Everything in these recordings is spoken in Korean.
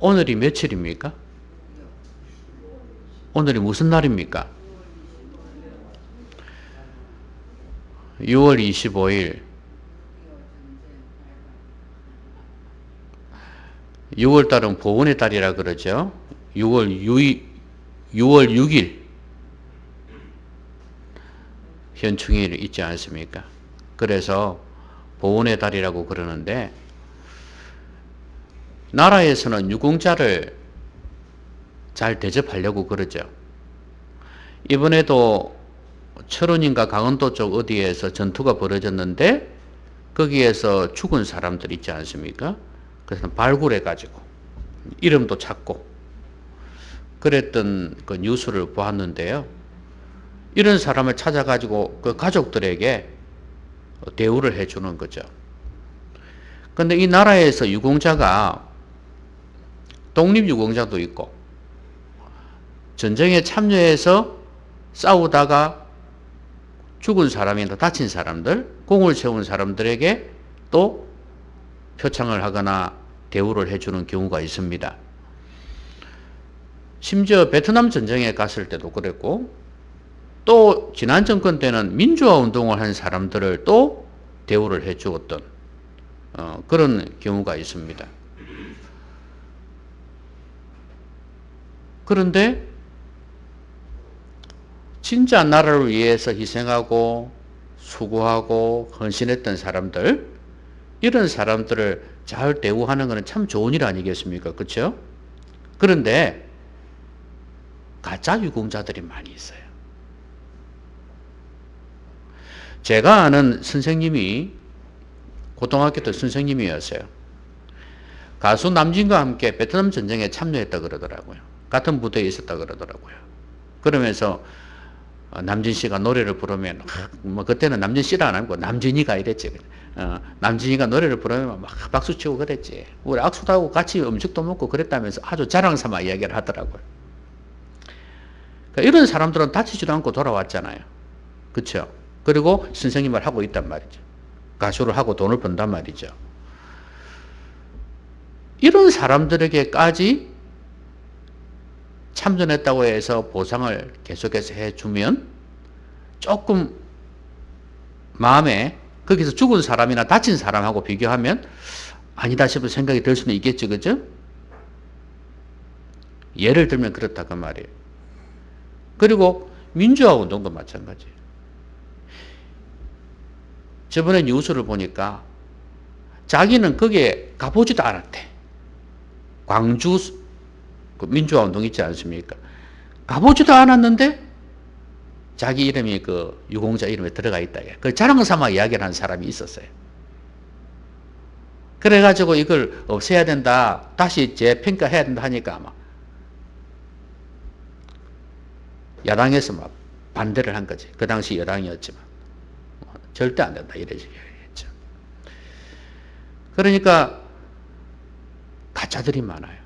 오늘이 며칠입니까? 오늘이 무슨 날입니까? 6월 25일. 6월달은 보훈의 달이라 그러죠. 6월 6일 현충일 있지 않습니까? 그래서 보훈의 달이라고 그러는데, 나라에서는 유공자를 잘 대접하려고 그러죠. 이번에도 철원인가 강원도 쪽 어디에서 전투가 벌어졌는데, 거기에서 죽은 사람들 있지 않습니까? 그래서 발굴해가지고 이름도 찾고 그랬던 그 뉴스를 보았는데요. 이런 사람을 찾아가지고 그 가족들에게 대우를 해주는 거죠. 근데 이 나라에서 유공자가 독립유공자도 있고, 전쟁에 참여해서 싸우다가 죽은 사람이나 다친 사람들, 공을 세운 사람들에게 또 표창을 하거나 대우를 해주는 경우가 있습니다. 심지어 베트남 전쟁에 갔을 때도 그랬고, 또 지난 정권 때는 민주화 운동을 한 사람들을 또 대우를 해주었던 그런 경우가 있습니다. 그런데 진짜 나라를 위해서 희생하고 수고하고 헌신했던 사람들, 이런 사람들을 잘 대우하는 것은 참 좋은 일 아니겠습니까? 그렇죠? 그런데 가짜 유공자들이 많이 있어요. 제가 아는 선생님이 고등학교 때 선생님이었어요. 가수 남진과 함께 베트남 전쟁에 참여했다 그러더라고요. 같은 부대에 있었다 그러더라고요. 그러면서 남진 씨가 노래를 부르면 뭐 그때는 남진 씨라 안 하고 남진이가 이랬지. 남진이가 노래를 부르면 막 박수 치고 그랬지. 우리 악수도 하고 같이 음식도 먹고 그랬다면서 아주 자랑 삼아 이야기를 하더라고요. 그러니까 이런 사람들은 다치지도 않고 돌아왔잖아요. 그렇죠? 그리고 선생님을 하고 있단 말이죠. 가수를 하고 돈을 번단 말이죠. 이런 사람들에게까지 참전했다고 해서 보상을 계속해서 해주면 조금 마음에, 거기서 죽은 사람이나 다친 사람하고 비교하면 아니다 싶은 생각이 들 수는 있겠죠. 그죠? 예를 들면 그렇다 그 말이에요. 그리고 민주화 운동도 마찬가지예요. 저번에 뉴스를 보니까 자기는 거기에 가보지도 않았대. 광주 그 민주화 운동 있지 않습니까? 가보지도 않았는데 자기 이름이 그 유공자 이름에 들어가 있다. 그 자랑 삼아 이야기를 한 사람이 있었어요. 그래가지고 이걸 없애야 된다, 다시 재평가해야 된다 하니까 아마 야당에서 막 반대를 한 거지. 그 당시 여당이었지만 절대 안 된다 이래 얘기했죠. 그러니까 가짜들이 많아요.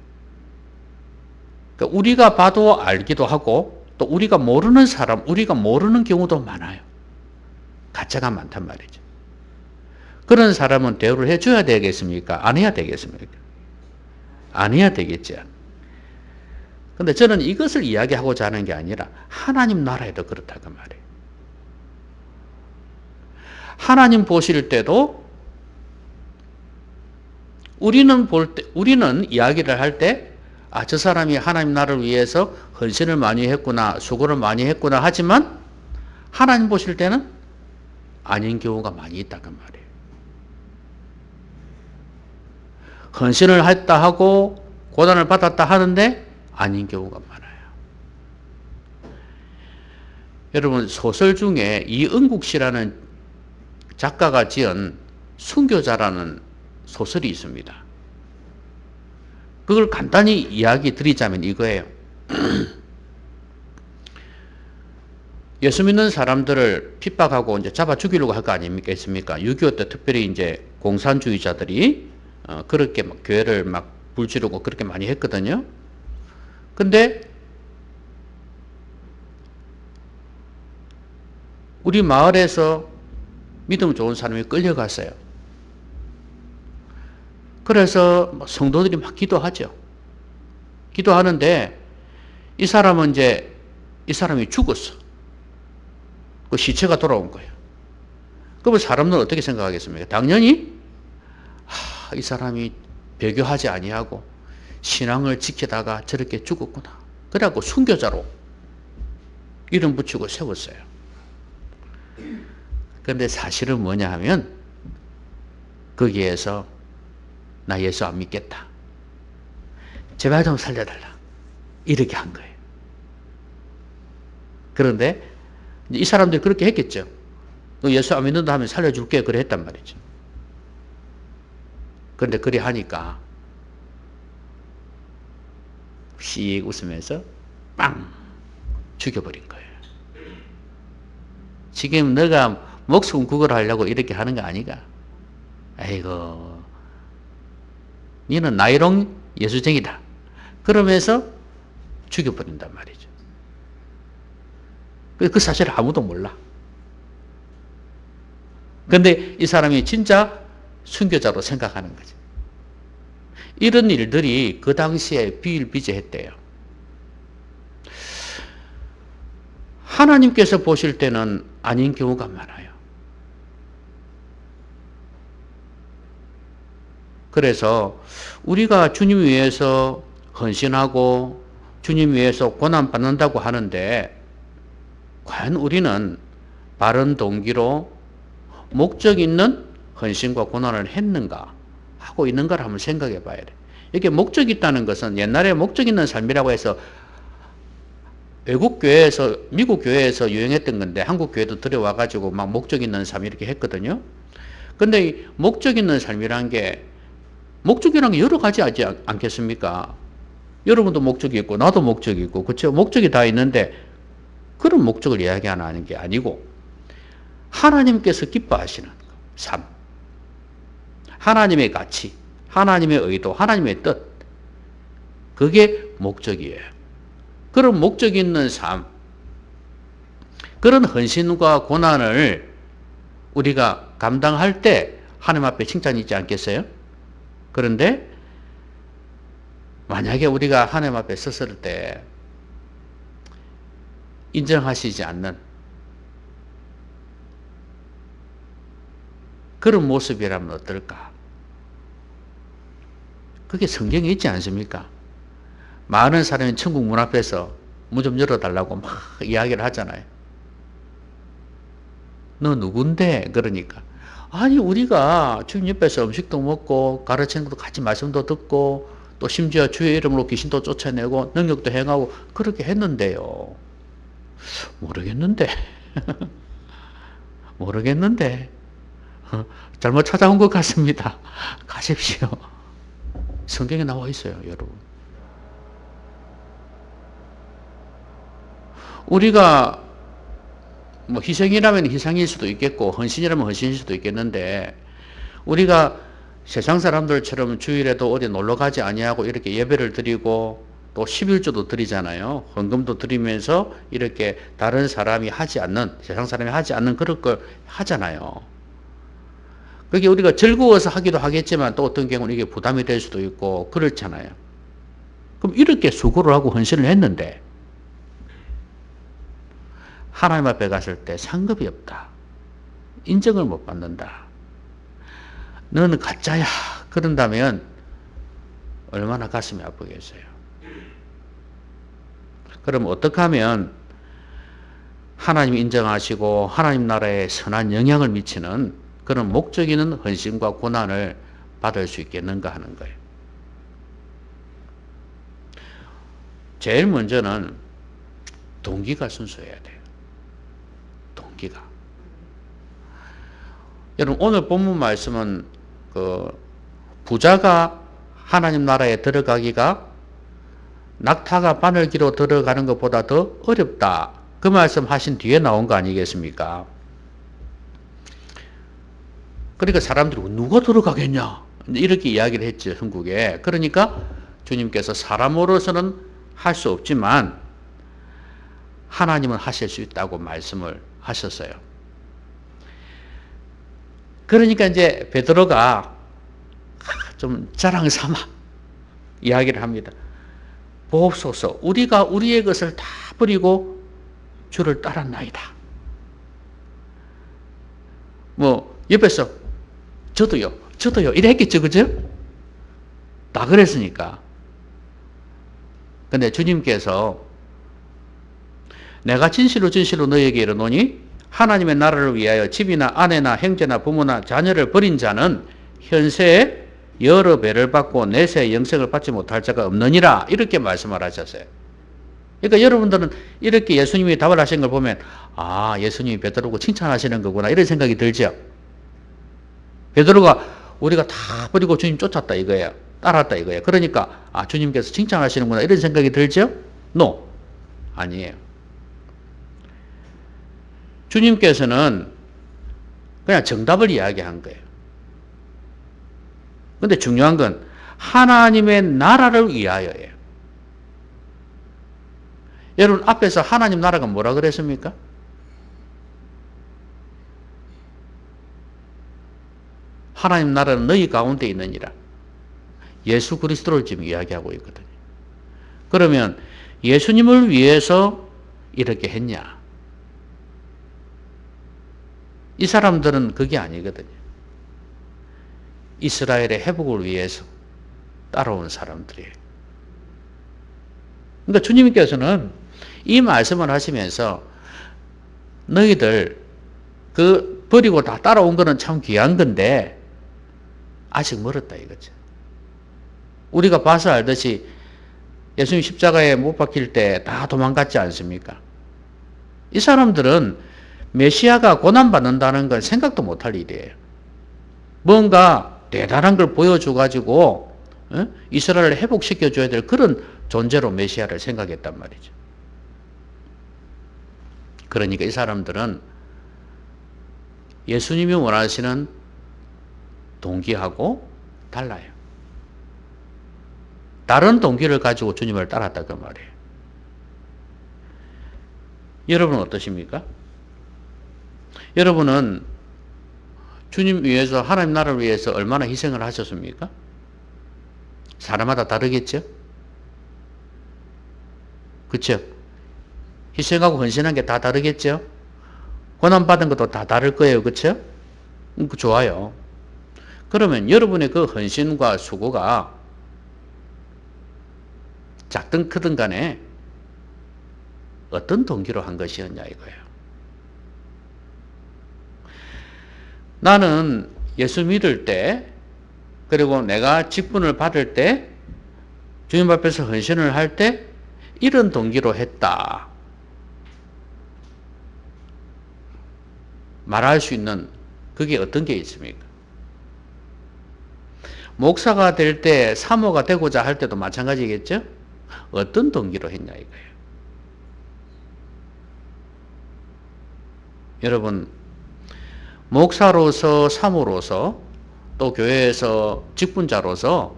그러니까 우리가 봐도 알기도 하고 또 우리가 모르는 사람, 우리가 모르는 경우도 많아요. 가짜가 많단 말이죠. 그런 사람은 대우를 해줘야 되겠습니까? 안 해야 되겠습니까? 안 해야 되겠죠. 근데 저는 이것을 이야기하고자 하는 게 아니라 하나님 나라에도 그렇다고 말이에요. 하나님 보실 때도 우리는 이야기를 할 때, 아, 저 사람이 하나님 나라를 위해서 헌신을 많이 했구나, 수고를 많이 했구나 하지만 하나님 보실 때는 아닌 경우가 많이 있다고 말이에요. 헌신을 했다 하고 고난을 받았다 하는데 아닌 경우가 많아요. 여러분, 소설 중에 이은국 씨라는 작가가 지은 순교자라는 소설이 있습니다. 그걸 간단히 이야기 드리자면 이거예요. 예수 믿는 사람들을 핍박하고 이제 잡아 죽이려고 할 거 아니겠습니까? 6.25 때 특별히 이제 공산주의자들이 그렇게 막 교회를 막 불지르고 그렇게 많이 했거든요. 근데 우리 마을에서 믿음 좋은 사람이 끌려갔어요. 그래서 성도들이 막 기도하죠. 기도하는데 이 사람은 이제 이 사람이 죽었어. 그 시체가 돌아온 거예요. 그러면 사람들은 어떻게 생각하겠습니까? 당연히 이 사람이 배교하지 아니하고 신앙을 지키다가 저렇게 죽었구나. 그래갖고 순교자로 이름 붙이고 세웠어요. 그런데 사실은 뭐냐 하면 거기에서 나 예수 안 믿겠다. 제발 좀 살려달라. 이렇게 한 거예요. 그런데 이 사람들이 그렇게 했겠죠. 예수 안 믿는다 하면 살려줄게. 그래 했단 말이죠. 그런데 그리 하니까 씩 웃으면서 빵 죽여버린 거예요. 지금 너가 목숨 구걸하려고 이렇게 하는 거 아니가? 아이고, 너는 나이롱 예수쟁이다. 그러면서 죽여버린단 말이죠. 그 사실을 아무도 몰라. 그런데 이 사람이 진짜 순교자로 생각하는 거죠. 이런 일들이 그 당시에 비일비재했대요. 하나님께서 보실 때는 아닌 경우가 많아요. 그래서 우리가 주님 위해서 헌신하고 주님 위해서 고난받는다고 하는데 과연 우리는 바른 동기로 목적 있는 헌신과 고난을 했는가 하고 있는가를 한번 생각해 봐야 돼. 이게 목적이 있다는 것은 옛날에 목적 있는 삶이라고 해서 외국 교회에서 미국 교회에서 유행했던 건데 한국 교회도 들여와 가지고 막 목적 있는 삶 이렇게 했거든요. 근데 목적 있는 삶이란 게 목적이란 게 여러 가지 하지 않겠습니까? 여러분도 목적이 있고 나도 목적이 있고 그렇죠? 목적이 다 있는데 그런 목적을 이야기하는 게 아니고 하나님께서 기뻐하시는 삶, 하나님의 가치, 하나님의 의도, 하나님의 뜻, 그게 목적이에요. 그런 목적이 있는 삶, 그런 헌신과 고난을 우리가 감당할 때 하나님 앞에 칭찬이 있지 않겠어요? 그런데 만약에 우리가 하나님 앞에 섰을 때 인정하시지 않는 그런 모습이라면 어떨까? 그게 성경에 있지 않습니까? 많은 사람이 천국 문 앞에서 문 좀 열어달라고 막 이야기를 하잖아요. 너 누군데? 그러니까. 아니, 우리가 주님 옆에서 음식도 먹고 가르치는 것도 같이 말씀도 듣고 또 심지어 주의 이름으로 귀신도 쫓아내고 능력도 행하고 그렇게 했는데요. 모르겠는데. 모르겠는데. 잘못 찾아온 것 같습니다. 가십시오. 성경에 나와 있어요, 여러분. 우리가 뭐 희생이라면 희생일 수도 있겠고 헌신이라면 헌신일 수도 있겠는데 우리가 세상 사람들처럼 주일에도 어디 놀러 가지 아니하고 이렇게 예배를 드리고 또 11조도 드리잖아요. 헌금도 드리면서 이렇게 다른 사람이 하지 않는, 세상 사람이 하지 않는 그런 걸 하잖아요. 그게 우리가 즐거워서 하기도 하겠지만 또 어떤 경우는 이게 부담이 될 수도 있고 그렇잖아요. 그럼 이렇게 수고를 하고 헌신을 했는데 하나님 앞에 갔을 때 상급이 없다. 인정을 못 받는다. 너는 가짜야. 그런다면 얼마나 가슴이 아프겠어요. 그럼 어떻게 하면 하나님이 인정하시고 하나님 나라에 선한 영향을 미치는 그런 목적 있는 헌신과 고난을 받을 수 있겠는가 하는 거예요. 제일 먼저는 동기가 순수해야 돼요. 동기가. 여러분 오늘 본문 말씀은 그 부자가 하나님 나라에 들어가기가 낙타가 바늘기로 들어가는 것보다 더 어렵다. 그 말씀 하신 뒤에 나온 거 아니겠습니까? 그러니까 사람들이 누가 들어가겠냐? 이렇게 이야기를 했죠, 한국에. 그러니까 주님께서 사람으로서는 할 수 없지만 하나님은 하실 수 있다고 말씀을 하셨어요. 그러니까 이제 베드로가 좀 자랑 삼아 이야기를 합니다. 보옵소서. 우리가 우리의 것을 다 버리고 주를 따랐나이다. 뭐 옆에서 저도요 이래 했겠죠, 그죠? 다 그랬으니까. 근데 주님께서 내가 진실로 너희에게 이르노니 하나님의 나라를 위하여 집이나 아내나 형제나 부모나 자녀를 버린 자는 현세에 여러 배를 받고 내세의 영생을 받지 못할 자가 없느니라. 이렇게 말씀을 하셨어요. 그러니까 여러분들은 이렇게 예수님이 답을 하신 걸 보면 아, 예수님이 베드로고 칭찬하시는 거구나 이런 생각이 들죠. 베드로가 우리가 다 버리고 주님 쫓았다 이거예요. 따랐다 이거예요. 그러니까 아, 주님께서 칭찬하시는구나 이런 생각이 들죠? No. 아니에요. 주님께서는 그냥 정답을 이야기한 거예요. 근데 중요한 건 하나님의 나라를 위하여예요. 여러분 앞에서 하나님 나라가 뭐라 그랬습니까? 하나님 나라는 너희 가운데 있느니라. 예수 그리스도를 지금 이야기하고 있거든요. 그러면 예수님을 위해서 이렇게 했냐? 이 사람들은 그게 아니거든요. 이스라엘의 회복을 위해서 따라온 사람들이에요. 그러니까 주님께서는 이 말씀을 하시면서 너희들 그 버리고 다 따라온 거는 참 귀한 건데 아직 멀었다 이거죠. 우리가 봐서 알듯이 예수님 십자가에 못 박힐 때 다 도망갔지 않습니까? 이 사람들은 메시아가 고난받는다는 건 생각도 못할 일이에요. 뭔가 대단한 걸 보여줘가지고 이스라엘을 회복시켜줘야 될 그런 존재로 메시아를 생각했단 말이죠. 그러니까 이 사람들은 예수님이 원하시는 동기하고 달라요. 다른 동기를 가지고 주님을 따랐다 그 말이에요. 여러분은 어떠십니까? 여러분은 주님 위해서 하나님 나라를 위해서 얼마나 희생을 하셨습니까? 사람마다 다르겠죠? 그렇죠? 희생하고 헌신한 게 다 다르겠죠? 고난받은 것도 다 다를 거예요. 그렇죠? 좋아요. 그러면 여러분의 그 헌신과 수고가 작든 크든 간에 어떤 동기로 한 것이었냐 이거예요. 나는 예수 믿을 때 그리고 내가 직분을 받을 때 주님 앞에서 헌신을 할 때 이런 동기로 했다. 말할 수 있는 그게 어떤 게 있습니까? 목사가 될 때 사모가 되고자 할 때도 마찬가지겠죠? 어떤 동기로 했냐 이거예요. 여러분 목사로서 사모로서 또 교회에서 직분자로서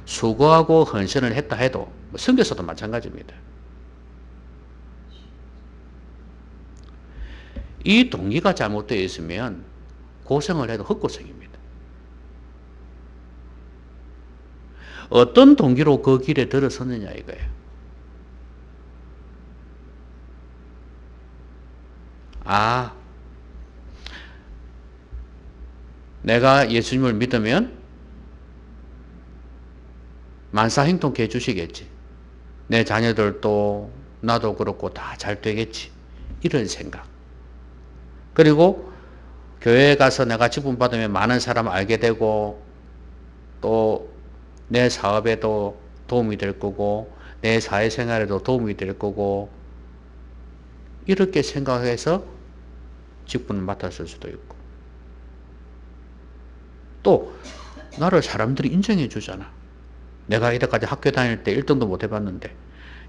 수고하고 헌신을 했다 해도 선교사도 마찬가지입니다. 이 동기가 잘못되어 있으면 고생을 해도 헛고생입니다. 어떤 동기로 그 길에 들어섰느냐 이거예요. 아, 내가 예수님을 믿으면 만사형통케 해주시겠지. 내 자녀들도 나도 그렇고 다 잘 되겠지. 이런 생각. 그리고 교회에 가서 내가 직분 받으면 많은 사람 알게 되고 또 내 사업에도 도움이 될 거고 내 사회생활에도 도움이 될 거고 이렇게 생각해서 직분을 맡았을 수도 있고 또 나를 사람들이 인정해 주잖아. 내가 이때까지 학교 다닐 때 1등도 못 해봤는데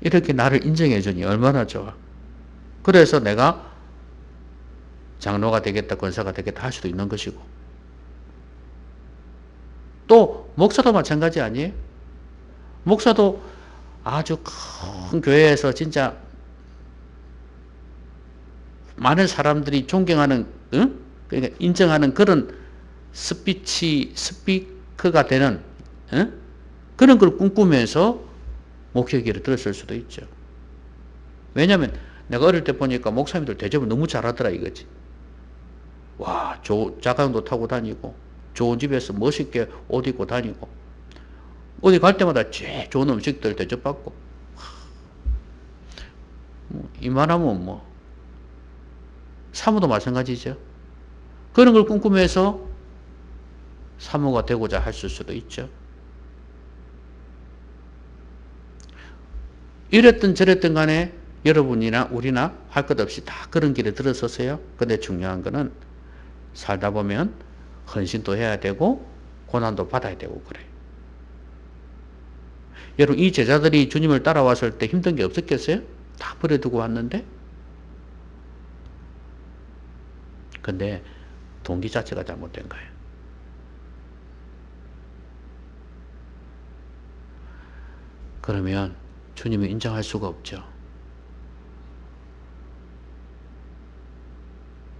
이렇게 나를 인정해 주니 얼마나 좋아. 그래서 내가 장로가 되겠다 권사가 되겠다 할 수도 있는 것이고 또 목사도 마찬가지 아니에요? 목사도 아주 큰 교회에서 진짜 많은 사람들이 존경하는 그러니까 인정하는 그런 스피커가 되는 그런 걸 꿈꾸면서 목회 얘기를 들었을 수도 있죠. 왜냐면 내가 어릴 때 보니까 목사님들 대접을 너무 잘하더라 이거지. 와, 자가용도 타고 다니고 좋은 집에서 멋있게 옷 입고 다니고 어디 갈 때마다 제일 좋은 음식들 대접받고 이만하면 뭐 사모도 마찬가지죠. 그런 걸 꿈꾸면서 사모가 되고자 했을 수도 있죠. 이랬든 저랬든 간에 여러분이나 우리나 할 것 없이 다 그런 길에 들어서세요. 근데 중요한 거는 살다 보면 헌신도 해야 되고 고난도 받아야 되고 그래요. 여러분 이 제자들이 주님을 따라왔을 때 힘든 게 없었겠어요? 다 버려두고 왔는데 근데 동기 자체가 잘못된 거예요. 그러면 주님을 인정할 수가 없죠.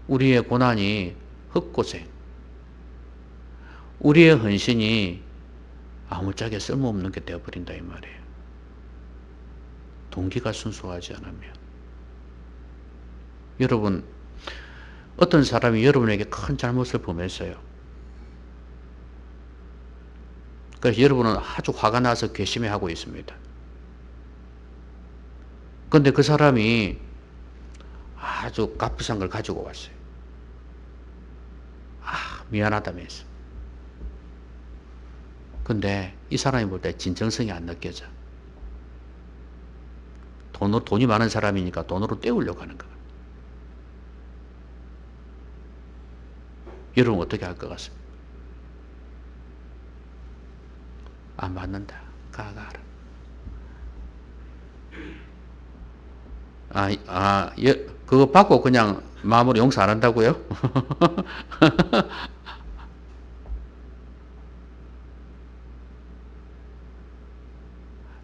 우리의 고난이 헛고생, 우리의 헌신이 아무짝에 쓸모없는 게 되어버린다 이 말이에요. 동기가 순수하지 않으면. 여러분 어떤 사람이 여러분에게 큰 잘못을 범했어요. 그래서 여러분은 아주 화가 나서 괘씸해하고 있습니다. 그런데 그 사람이 아주 값비싼 걸 가지고 왔어요. 미안하다면서. 근데 이 사람이 볼 때 진정성이 안 느껴져. 돈이 많은 사람이니까 돈으로 때우려고 하는 거야. 여러분 어떻게 할 것 같습니까? 안 받는다. 가라. 그거 받고 그냥 마음으로 용서 안 한다고요?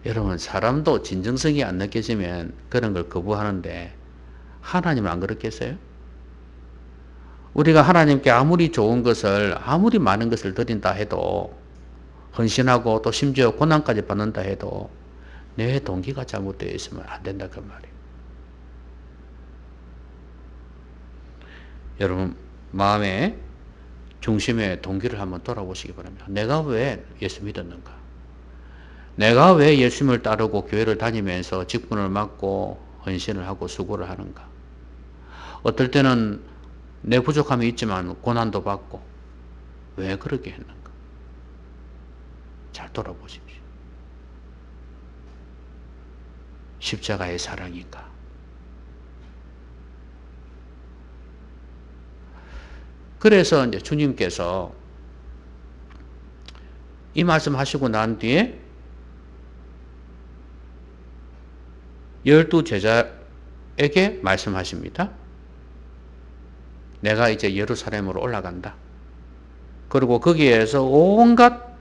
여러분 사람도 진정성이 안 느껴지면 그런 걸 거부하는데 하나님은 안 그렇겠어요? 우리가 하나님께 아무리 좋은 것을 아무리 많은 것을 드린다 해도 헌신하고 또 심지어 고난까지 받는다 해도 내 동기가 잘못되어 있으면 안 된다 그 말이에요. 여러분 마음의 중심의 동기를 한번 돌아보시기 바랍니다. 내가 왜 예수 믿었는가? 내가 왜 예수님을 따르고 교회를 다니면서 직분을 맡고 헌신을 하고 수고를 하는가? 어떨 때는 내 부족함이 있지만 고난도 받고 왜 그렇게 했는가? 잘 돌아보십시오. 십자가의 사랑인가? 그래서 이제 주님께서 이 말씀 하시고 난 뒤에 12 제자에게 말씀하십니다. 내가 이제 예루살렘으로 올라간다. 그리고 거기에서 온갖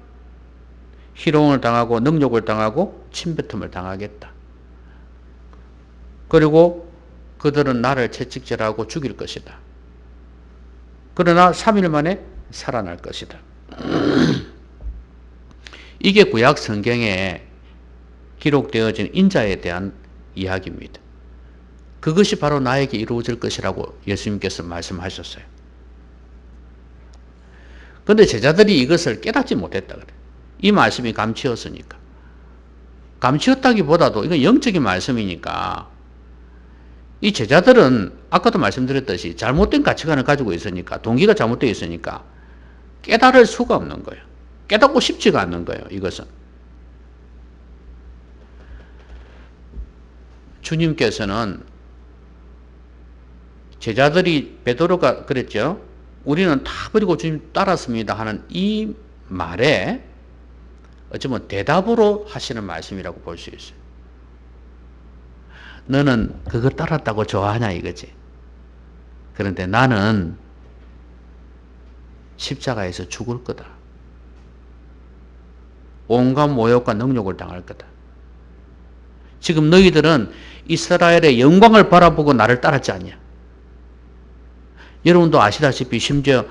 희롱을 당하고 능욕을 당하고 침뱉음을 당하겠다. 그리고 그들은 나를 채찍질하고 죽일 것이다. 그러나 3일 만에 살아날 것이다. 이게 구약 성경에 기록되어진 인자에 대한 이야기입니다. 그것이 바로 나에게 이루어질 것이라고 예수님께서 말씀하셨어요. 그런데 제자들이 이것을 깨닫지 못했다 그래요. 이 말씀이 감추었으니까. 감추었다기보다도 이건 영적인 말씀이니까 이 제자들은 아까도 말씀드렸듯이 잘못된 가치관을 가지고 있으니까 동기가 잘못되어 있으니까 깨달을 수가 없는 거예요. 깨닫고 싶지가 않는 거예요. 이것은. 주님께서는 제자들이 베드로가 그랬죠. 우리는 다 버리고 주님 따랐습니다 하는 이 말에 어쩌면 대답으로 하시는 말씀이라고 볼 수 있어요. 너는 그거 따랐다고 좋아하냐 이거지. 그런데 나는 십자가에서 죽을 거다. 온갖 모욕과 능욕을 당할 거다. 지금 너희들은 이스라엘의 영광을 바라보고 나를 따랐지 않냐. 여러분도 아시다시피 심지어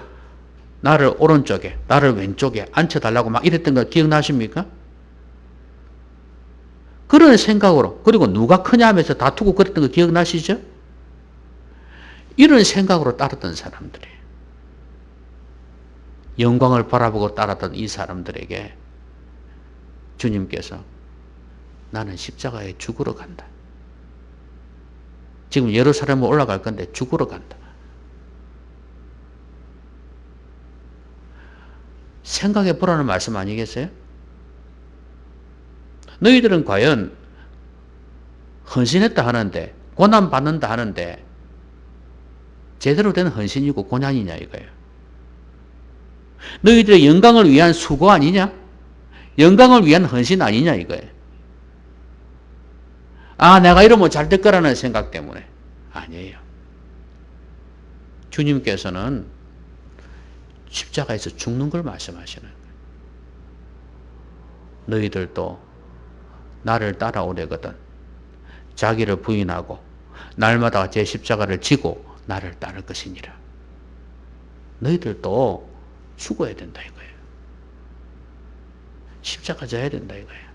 나를 오른쪽에 나를 왼쪽에 앉혀달라고 막 이랬던 거 기억나십니까? 그런 생각으로, 그리고 누가 크냐 하면서 다투고 그랬던 거 기억나시죠? 이런 생각으로 따랐던 사람들이에요. 영광을 바라보고 따랐던 이 사람들에게 주님께서 나는 십자가에 죽으러 간다. 지금 예루살렘으로 올라갈 건데 죽으러 간다. 생각해 보라는 말씀 아니겠어요? 너희들은 과연 헌신했다 하는데, 고난 받는다 하는데 제대로 된 헌신이고 고난이냐 이거예요. 너희들의 영광을 위한 수고 아니냐? 영광을 위한 헌신 아니냐 이거예요. 아, 내가 이러면 잘 될 거라는 생각 때문에. 아니에요. 주님께서는 십자가에서 죽는 걸 말씀하시는 거예요. 너희들도 나를 따라오려거든 자기를 부인하고 날마다 제 십자가를 지고 나를 따를 것이니라. 너희들도 죽어야 된다 이거예요. 십자가 져야 된다 이거예요.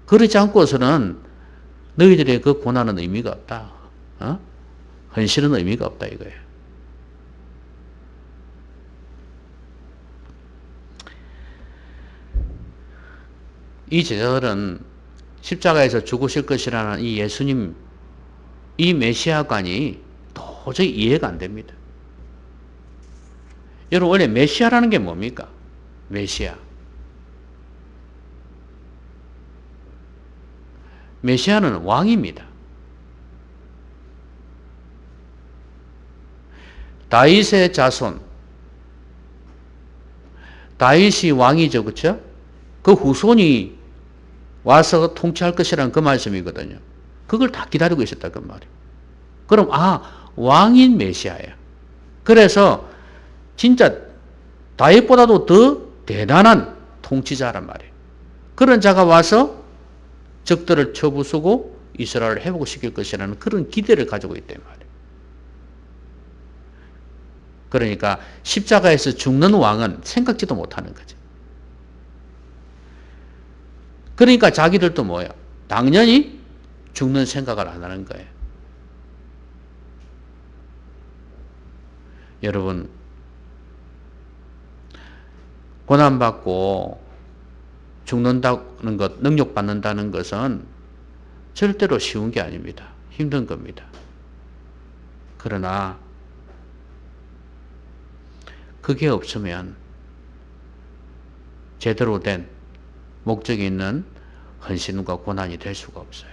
그러지 않고서는 너희들의 그 고난은 의미가 없다. 헌신은 의미가 없다 이거예요. 이 제자들은 십자가에서 죽으실 것이라는 이 예수님, 이 메시아관이 도저히 이해가 안 됩니다. 여러분, 원래 메시아라는 게 뭡니까? 메시아. 메시아는 왕입니다. 다윗의 자손. 다윗이 왕이죠, 그렇죠? 그 후손이 와서 통치할 것이라는 그 말씀이거든요. 그걸 다 기다리고 있었다 그 말이에요. 그럼 왕인 메시아예요. 그래서 진짜 다윗보다도 더 대단한 통치자란 말이에요. 그런 자가 와서 적들을 쳐부수고 이스라엘을 회복시킬 것이라는 그런 기대를 가지고 있단 말이에요. 그러니까 십자가에서 죽는 왕은 생각지도 못하는 거죠. 그러니까 자기들도 뭐예요? 당연히 죽는 생각을 안 하는 거예요. 여러분, 고난받고 죽는다는 것, 능력받는다는 것은 절대로 쉬운 게 아닙니다. 힘든 겁니다. 그러나 그게 없으면 제대로 된 목적이 있는 헌신과 고난이 될 수가 없어요.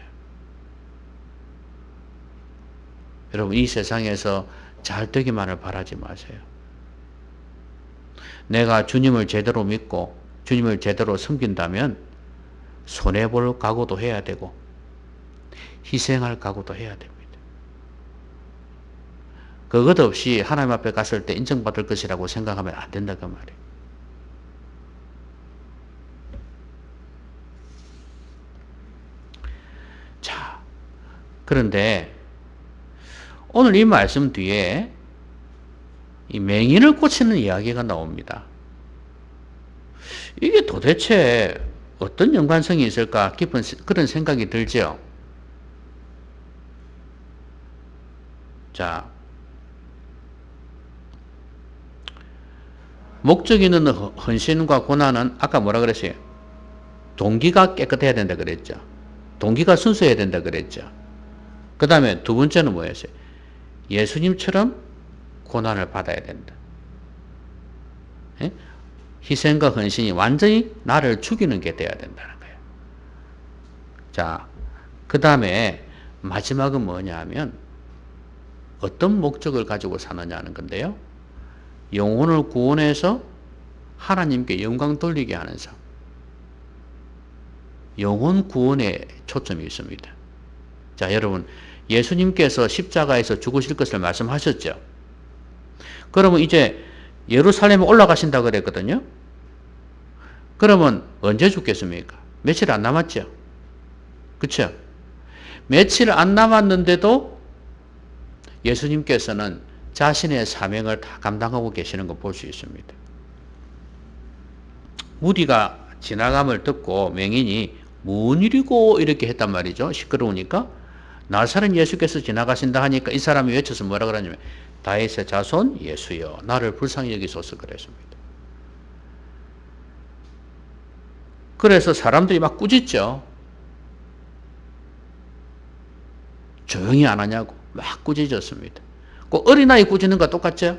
여러분, 이 세상에서 잘 되기만을 바라지 마세요. 내가 주님을 제대로 믿고 주님을 제대로 섬긴다면 손해볼 각오도 해야 되고 희생할 각오도 해야 됩니다. 그것 없이 하나님 앞에 갔을 때 인정받을 것이라고 생각하면 안 된다 그 말이에요. 자, 그런데 오늘 이 말씀 뒤에 이 맹인을 고치는 이야기가 나옵니다. 이게 도대체 어떤 연관성이 있을까 깊은 그런 생각이 들죠. 자, 목적 있는 헌신과 고난은 아까 뭐라 그랬어요? 동기가 깨끗해야 된다 그랬죠. 동기가 순수해야 된다 그랬죠. 그 다음에 두 번째는 뭐였어요? 예수님처럼 고난을 받아야 된다. 예? 희생과 헌신이 완전히 나를 죽이는 게 돼야 된다는 거예요. 자, 그 다음에 마지막은 뭐냐 하면 어떤 목적을 가지고 사느냐는 건데요. 영혼을 구원해서 하나님께 영광 돌리게 하는 삶. 영혼 구원에 초점이 있습니다. 자, 여러분, 예수님께서 십자가에서 죽으실 것을 말씀하셨죠. 그러면 이제 예루살렘에 올라가신다 그랬거든요. 그러면 언제 죽겠습니까? 며칠 안 남았죠. 그렇죠? 며칠 안 남았는데도 예수님께서는 자신의 사명을 다 감당하고 계시는 거 볼 수 있습니다. 무디가 지나감을 듣고 맹인이 무슨 일이고 이렇게 했단 말이죠. 시끄러우니까. 나사렛 예수께서 지나가신다 하니까 이 사람이 외쳐서 뭐라 그러냐면 다윗의 자손 예수여 나를 불쌍히 여기소서 그랬습니다. 그래서 사람들이 막 꾸짖죠. 조용히 안 하냐고 막 꾸짖었습니다. 그 어린아이 꾸짖는 거 똑같죠?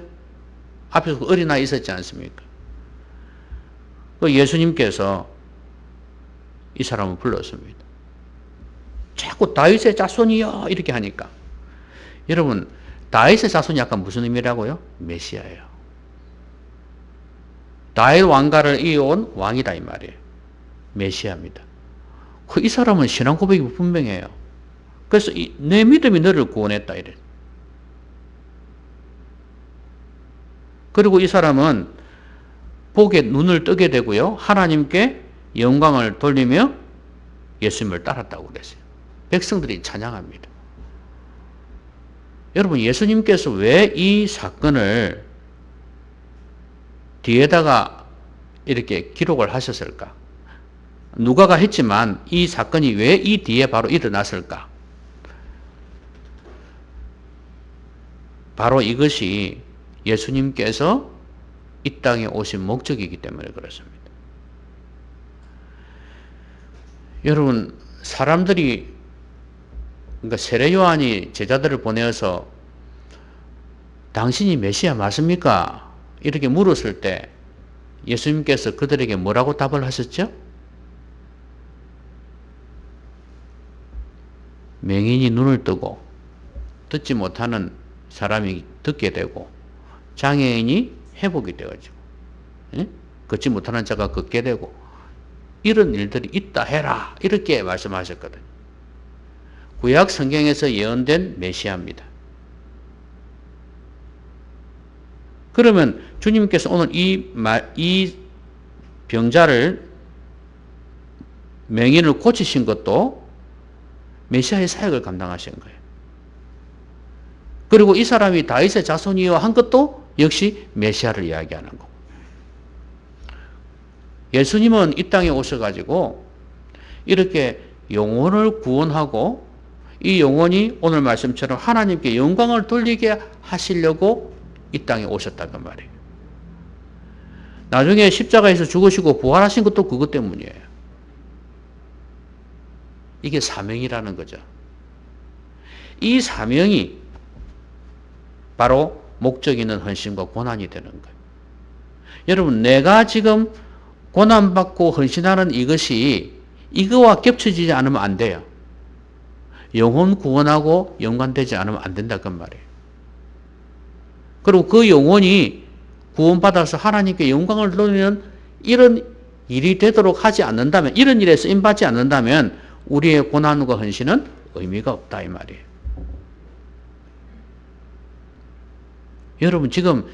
앞에서 그 어린아이 있었지 않습니까? 그 예수님께서 이 사람을 불렀습니다. 자꾸 다윗의 자손이요 이렇게 하니까 여러분 다윗의 자손이 약간 무슨 의미라고요? 메시아예요. 다윗 왕가를 이어온 왕이다 이 말이에요. 메시아입니다. 이 사람은 신앙 고백이 분명해요. 그래서 내 믿음이 너를 구원했다 이래. 그리고 이 사람은 복에 눈을 뜨게 되고요. 하나님께 영광을 돌리며 예수님을 따랐다고 그랬어요. 백성들이 찬양합니다. 여러분 예수님께서 왜 이 사건을 뒤에다가 이렇게 기록을 하셨을까? 누가가 했지만 이 사건이 왜 이 뒤에 바로 일어났을까? 바로 이것이 예수님께서 이 땅에 오신 목적이기 때문에 그렇습니다. 여러분 사람들이 그러니까 세례 요한이 제자들을 보내어서 당신이 메시아 맞습니까? 이렇게 물었을 때 예수님께서 그들에게 뭐라고 답을 하셨죠? 맹인이 눈을 뜨고 듣지 못하는 사람이 듣게 되고 장애인이 회복이 되어지고 걷지 못하는 자가 걷게 되고 이런 일들이 있다 해라 이렇게 말씀하셨거든요. 구약 성경에서 예언된 메시아입니다. 그러면 주님께서 오늘 이 병자를 맹인을 고치신 것도 메시아의 사역을 감당하신 거예요. 그리고 이 사람이 다윗의 자손이요 한 것도 역시 메시아를 이야기하는 거고. 예수님은 이 땅에 오셔가지고 이렇게 영혼을 구원하고 이 영혼이 오늘 말씀처럼 하나님께 영광을 돌리게 하시려고 이 땅에 오셨다는 말이에요. 나중에 십자가에서 죽으시고 부활하신 것도 그것 때문이에요. 이게 사명이라는 거죠. 이 사명이 바로 목적 있는 헌신과 고난이 되는 거예요. 여러분 내가 지금 고난받고 헌신하는 이것이 이거와 겹쳐지지 않으면 안 돼요. 영혼 구원하고 연관되지 않으면 안 된다 그 말이에요. 그리고 그 영혼이 구원받아서 하나님께 영광을 돌리는 이런 일이 되도록 하지 않는다면 이런 일에 쓰임받지 않는다면 우리의 고난과 헌신은 의미가 없다 이 말이에요. 여러분 지금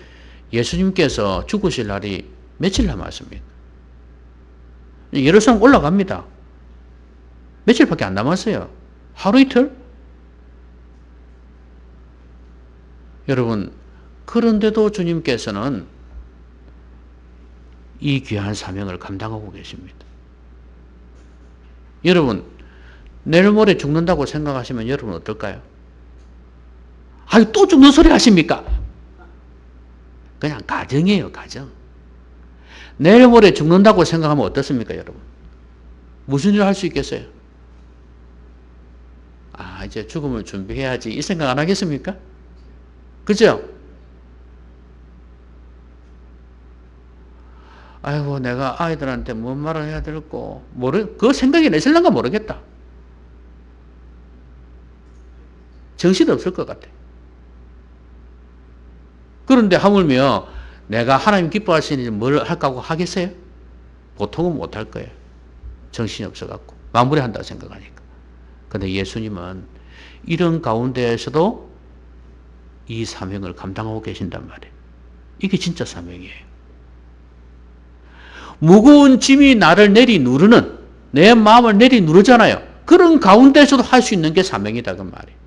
예수님께서 죽으실 날이 며칠 남았습니다. 예루살렘 올라갑니다. 며칠밖에 안 남았어요. 하루 이틀? 여러분 그런데도 주님께서는 이 귀한 사명을 감당하고 계십니다. 여러분 내일 모레 죽는다고 생각하시면 여러분 어떨까요? 아유 또 죽는 소리 하십니까? 그냥 가정이에요 가정. 내일 모레 죽는다고 생각하면 어떻습니까 여러분? 무슨 일을 할 수 있겠어요? 아 이제 죽음을 준비해야지 이 생각 안 하겠습니까? 그죠? 아이고 내가 아이들한테 뭔 말을 해야 될까 그 생각이 내실란가 모르겠다. 정신 없을 것 같아. 그런데 하물며 내가 하나님 기뻐하시는 일 뭘 할까 하겠어요? 보통은 못 할 거예요. 정신이 없어갖고 마무리한다고 생각하니까. 그런데 예수님은 이런 가운데에서도 이 사명을 감당하고 계신단 말이에요. 이게 진짜 사명이에요. 무거운 짐이 나를 내리누르는 내 마음을 내리누르잖아요. 그런 가운데서도 할 수 있는 게 사명이다 그 말이에요.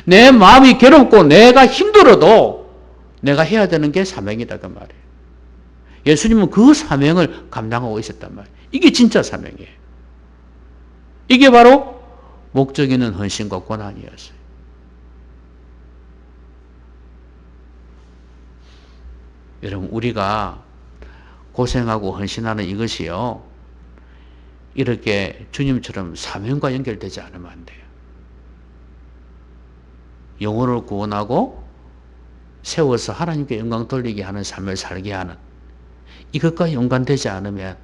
내 마음이 괴롭고 내가 힘들어도 내가 해야 되는 게 사명이다 그 말이에요. 예수님은 그 사명을 감당하고 있었단 말이에요. 이게 진짜 사명이에요. 이게 바로 목적 있는 헌신과 고난이었어요. 여러분, 우리가 고생하고 헌신하는 이것이요, 이렇게 주님처럼 사명과 연결되지 않으면 안 돼요. 영혼을 구원하고 세워서 하나님께 영광 돌리게 하는 삶을 살게 하는 이것과 연관되지 않으면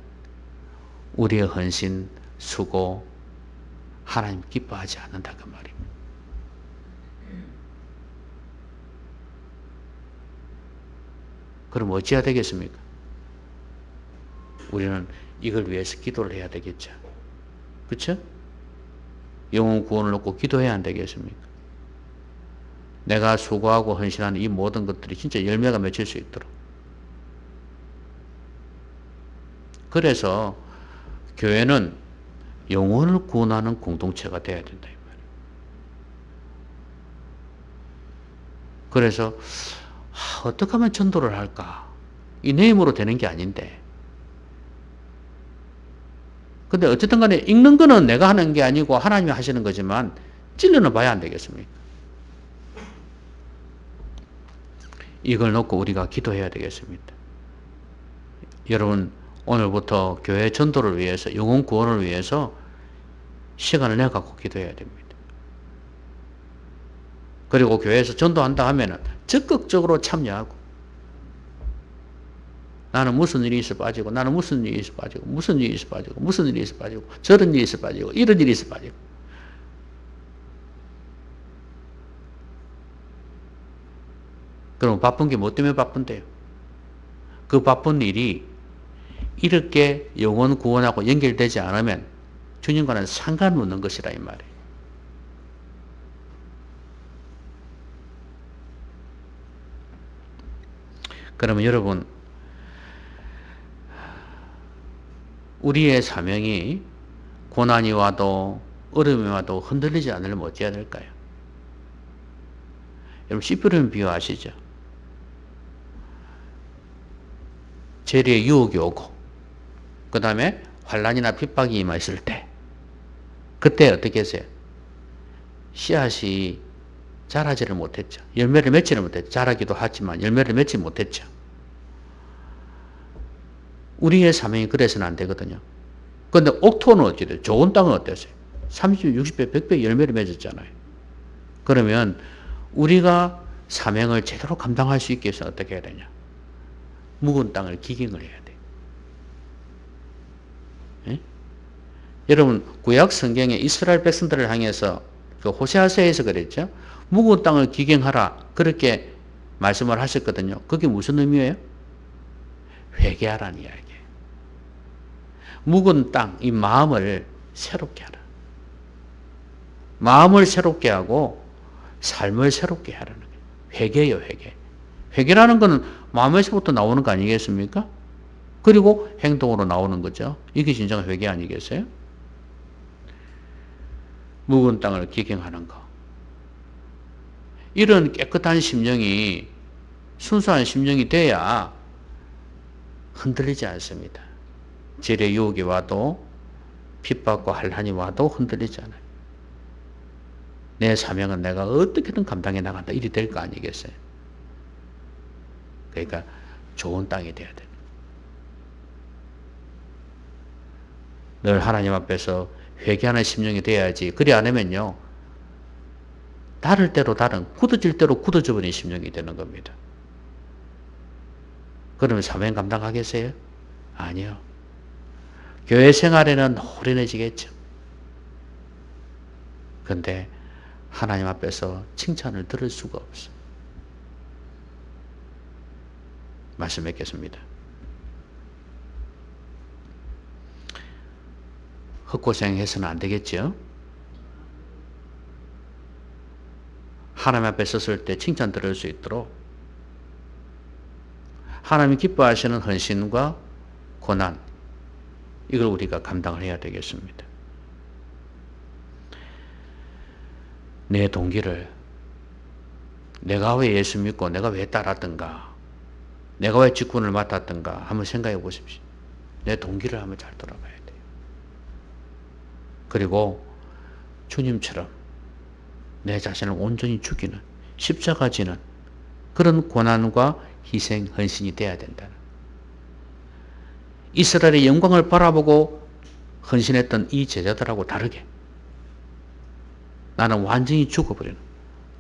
우리의 헌신, 수고, 하나님 기뻐하지 않는다 그 말입니다. 그럼 어찌해야 되겠습니까? 우리는 이걸 위해서 기도를 해야 되겠죠. 그렇죠? 영혼 구원을 놓고 기도해야 안 되겠습니까? 내가 수고하고 헌신하는 이 모든 것들이 진짜 열매가 맺힐 수 있도록. 그래서 교회는 영혼을 구원하는 공동체가 돼야 된다 이 말이에요. 그래서 어떻게 하면 전도를 할까? 이 내 힘으로 되는 게 아닌데. 근데 어쨌든 간에 읽는 거는 내가 하는 게 아니고 하나님이 하시는 거지만 찔러는 봐야 안 되겠습니까? 이걸 놓고 우리가 기도해야 되겠습니다. 여러분, 오늘부터 교회 전도를 위해서, 영혼 구원을 위해서 시간을 내갖고 기도해야 됩니다. 그리고 교회에서 전도한다 하면은 적극적으로 참여하고, 나는 무슨 일이 있어 빠지고, 나는 무슨 일이 있어 빠지고, 무슨 일이 있어 빠지고, 무슨 일이 있어 빠지고, 저런 일이 있어 빠지고, 이런 일이 있어 빠지고. 그럼 바쁜 게 뭐 때문에 바쁜데요? 그 바쁜 일이 이렇게 영혼 구원하고 연결되지 않으면 주님과는 상관없는 것이라 이 말이에요. 그러면 여러분, 우리의 사명이 고난이 와도 어려움이 와도 흔들리지 않으려면 어찌해야 될까요? 여러분, 씨뿌리는 비유 아시죠? 재리의 유혹이 오고, 그 다음에 환난이나 핍박이 임했을 때, 그때 어떻게 했어요? 씨앗이 자라지를 못했죠. 열매를 맺지를 못했죠. 자라기도 하지만 열매를 맺지 못했죠. 우리의 사명이 그래서는 안 되거든요. 그런데 옥토는 어찌 돼요? 좋은 땅은 어땠어요? 30, 60배, 100배 열매를 맺었잖아요. 그러면 우리가 사명을 제대로 감당할 수 있게 해서 어떻게 해야 되냐? 묵은 땅을 기경을 해야 돼. 예? 여러분, 구약 성경에 이스라엘 백성들을 향해서 그 호세아서에서 그랬죠? 묵은 땅을 기경하라. 그렇게 말씀을 하셨거든요. 그게 무슨 의미예요? 회개하라는 이야기예요. 묵은 땅, 이 마음을 새롭게 하라. 마음을 새롭게 하고 삶을 새롭게 하라는 거예요. 회개요, 회개. 회개라는 것은 마음에서부터 나오는 거 아니겠습니까? 그리고 행동으로 나오는 거죠. 이게 진정 회개 아니겠어요? 묵은 땅을 기경하는 거. 이런 깨끗한 심령이, 순수한 심령이 돼야 흔들리지 않습니다. 재래 유혹이 와도, 핍박과 환난이 와도 흔들리지 않아요. 내 사명은 내가 어떻게든 감당해 나간다. 이리 될 거 아니겠어요? 그러니까 좋은 땅이 돼야 돼요. 늘 하나님 앞에서 회개하는 심령이 돼야지. 그리 않으면요, 다를 대로 다른, 굳어질 대로 굳어져 버린 심령이 되는 겁니다. 그러면 사명 감당하겠어요? 아니요. 교회 생활에는 노련해지겠죠. 그런데 하나님 앞에서 칭찬을 들을 수가 없어. 말씀 맺겠습니다. 헛고생해서는 안 되겠죠? 하나님 앞에 섰을 때 칭찬 들을 수 있도록 하나님이 기뻐하시는 헌신과 고난, 이걸 우리가 감당을 해야 되겠습니다. 내 동기를, 내가 왜 예수 믿고 내가 왜 따랐던가, 내가 왜 직분을 맡았던가 한번 생각해 보십시오. 내 동기를 한번 잘 돌아봐야 돼요. 그리고 주님처럼 내 자신을 온전히 죽이는 십자가 지는 그런 고난과 희생, 헌신이 돼야 된다는. 이스라엘의 영광을 바라보고 헌신했던 이 제자들하고 다르게 나는 완전히 죽어버리는,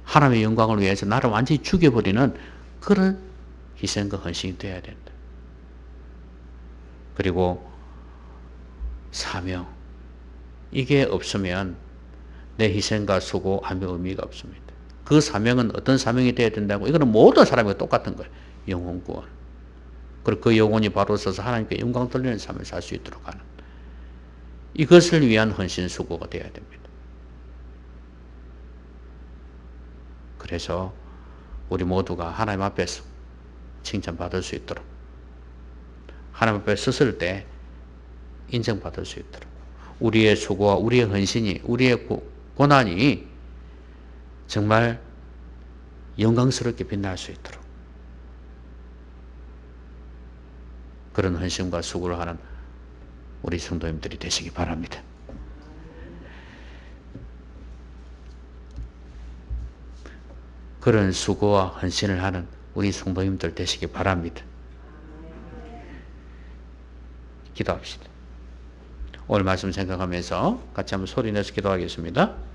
하나님의 영광을 위해서 나를 완전히 죽여버리는 그런 희생과 헌신이 돼야 된다. 그리고 사명, 이게 없으면 내 희생과 수고 아무 의미가 없습니다. 그 사명은 어떤 사명이 돼야 된다고? 이거는 모든 사람이 똑같은 거예요. 영혼 구원. 그리고 그 영혼이 바로 서서 하나님께 영광 돌리는 삶을 살 수 있도록 하는, 이것을 위한 헌신 수고가 돼야 됩니다. 그래서 우리 모두가 하나님 앞에서 칭찬받을 수 있도록, 하나님 앞에 섰을 때 인정받을 수 있도록, 우리의 수고와 우리의 헌신이, 우리의 고난이 정말 영광스럽게 빛날 수 있도록 그런 헌신과 수고를 하는 우리 성도님들이 되시기 바랍니다. 그런 수고와 헌신을 하는 우리 성도님들 되시기 바랍니다. 기도합시다. 오늘 말씀 생각하면서 같이 한번 소리 내서 기도하겠습니다.